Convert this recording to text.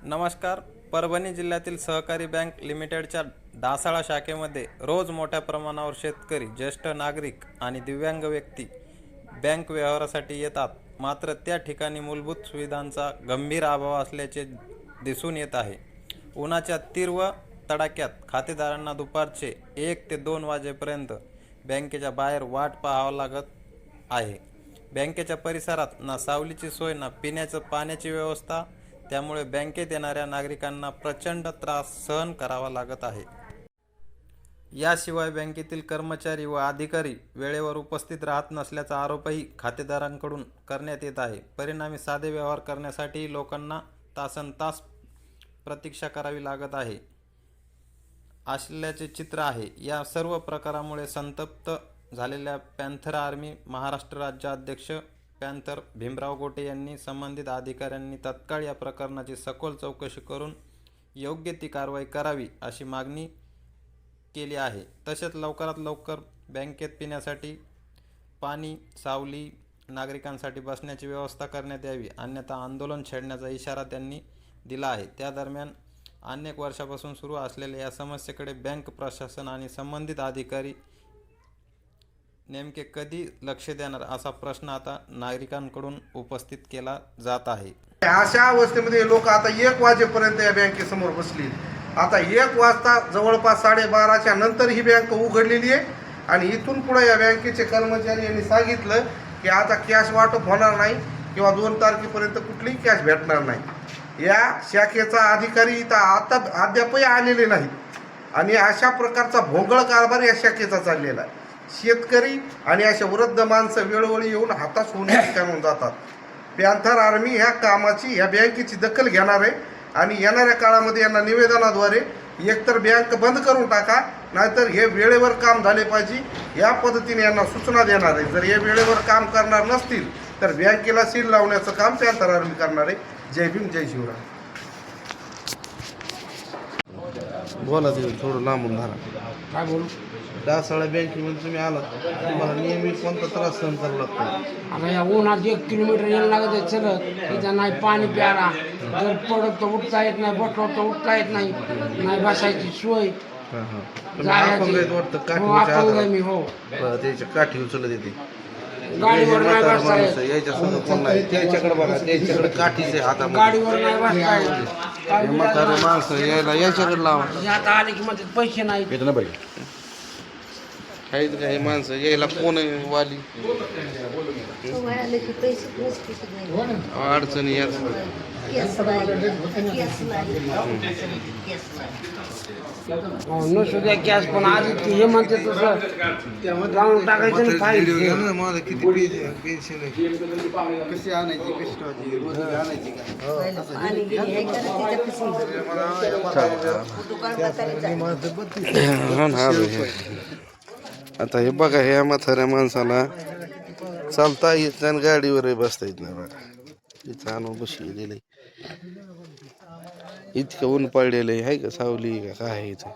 नमस्कार. परभणी जिल्ह्यातील सहकारी बँक लिमिटेडच्या डासाळा शाखेमध्ये रोज मोठ्या प्रमाणावर शेतकरी, ज्येष्ठ नागरिक आणि दिव्यांग व्यक्ती बँक व्यवहारासाठी येतात. मात्र त्या ठिकाणी मूलभूत सुविधांचा गंभीर अभाव असल्याचे दिसून येत आहे. उन्हाच्या तीव्र तडाख्यात खातेदारांना दुपारचे 1 ते 2 वाजेपर्यंत बँकेच्या बाहेर वाट पाहावी लागत आहे. बँकेच्या परिसरात ना सावलीची सोय ना पिण्याच्या पाण्याची व्यवस्था, त्यामुळे बँकेत येणाऱ्या नागरिकांना प्रचंड त्रास सहन करावा लागत आहे. याशिवाय बँकेतील कर्मचारी व अधिकारी वेळेवर उपस्थित राहत नसल्याचा आरोपही खातेदारांकडून करण्यात येत आहे. परिणामी साधे व्यवहार करण्यासाठी लोकांना तासनतास प्रतीक्षा करावी लागत आहे असल्याचे चित्र आहे. या सर्व प्रकारामुळे संतप्त झालेल्या पॅन्थर आर्मी महाराष्ट्र राज्याध्यक्ष पॅन्थर भीमराव गोटे यांनी संबंधित अधिकाऱ्यांनी तत्काळ या प्रकरणाची सखोल चौकशी करून योग्य ती कारवाई करावी अशी मागणी केली आहे. तसेच लवकरात लवकर बँकेत पिण्यासाठी पाणी, सावली, नागरिकांसाठी बसण्याची व्यवस्था करण्यात यावी, अन्यथा आंदोलन छेडण्याचा इशारा त्यांनी दिला आहे. त्या दरम्यान अनेक वर्षापासून सुरू असलेल्या या समस्येकडे बँक प्रशासन आणि संबंधित अधिकारी नेमके कधी लक्ष देणार असा प्रश्न आता नागरिकांकडून उपस्थित केला जात आहे. अशा अवस्थेमध्ये लोक आता 1 वाजेपर्यंत या बँकेसमोर बसली. आता 1 वाजता जवळपास 12:30च्या नंतर ही बँक उघडलेली आहे आणि इथून पुढे या बँकेचे कर्मचारी यांनी सांगितलं की आता कॅश वाटप होणार नाही किंवा 2 तारखेपर्यंत कुठलीही कॅश भेटणार नाही. या शाखेचा अधिकारी इथं आता अद्यापही आलेले नाहीत आणि अशा प्रकारचा भोंगळ कारभार या शाखेचा चाललेला आहे. शेतकरी आणि अशा वृद्ध माणसं वेळोवेळी येऊन हातास होण्याची काढून जातात. पॅन्थर आर्मी ह्या कामाची, ह्या बँकेची दखल घेणार आहे आणि येणाऱ्या काळामध्ये यांना निवेदनाद्वारे एकतर बँक बंद करून टाका, नाहीतर हे वेळेवर काम झाले पाहिजे या पद्धतीने यांना सूचना देणार आहे. जर हे वेळेवर काम करणार नसतील तर बँकेला सील लावण्याचं काम पॅन्थर आर्मी करणार आहे. जय भीम, जय शिवराय. बोला ते थोडं लांबून धरा. काय बोलू? डासाळा बँकेमध्ये तुम्ही आलात, तुम्हाला नियमित कोणता त्रास सहन करावा लागतो? आता या उन्हात 1 किलोमीटर यायला लागत आहे चलत, इथं नाही पाणी प्यारा, जर पडत तर उठता येत नाही, बसलं तर उठता येत नाही, नाही बसायची सोय. वाटतं अपंग मी हो, त्याच्या काठी उचलत येते. गाडीवर नाही बसता येत, याच्या समोर कोण नाही, त्याच्याकडे बघा, त्याच्याकडे काठीचे हातामध्ये. गाडीवर नाही बसता येत. म्हातारे माणसं यायला याच्याकडे लावा. आता आले की म्हणतात पैसे नाही. काही काही माणसं यायला कोण वाली अडचणी याच. नसू द्या कॅश, पण आधी हे म्हणते तसं जाऊन टाकायचं ना फाईल. माझं किती पेन्शन आहे, कशी आणायची, कशी ठेवायची, रोज आणायची आता हे बघा, ह्या म्हाताऱ्या माणसाला चालता येत नाही, गाडीवर बसता येत नाही. बघा इथं आणून बसलेलं इतकं ऊन पडलेलं आहे का, सावली का काय इथं.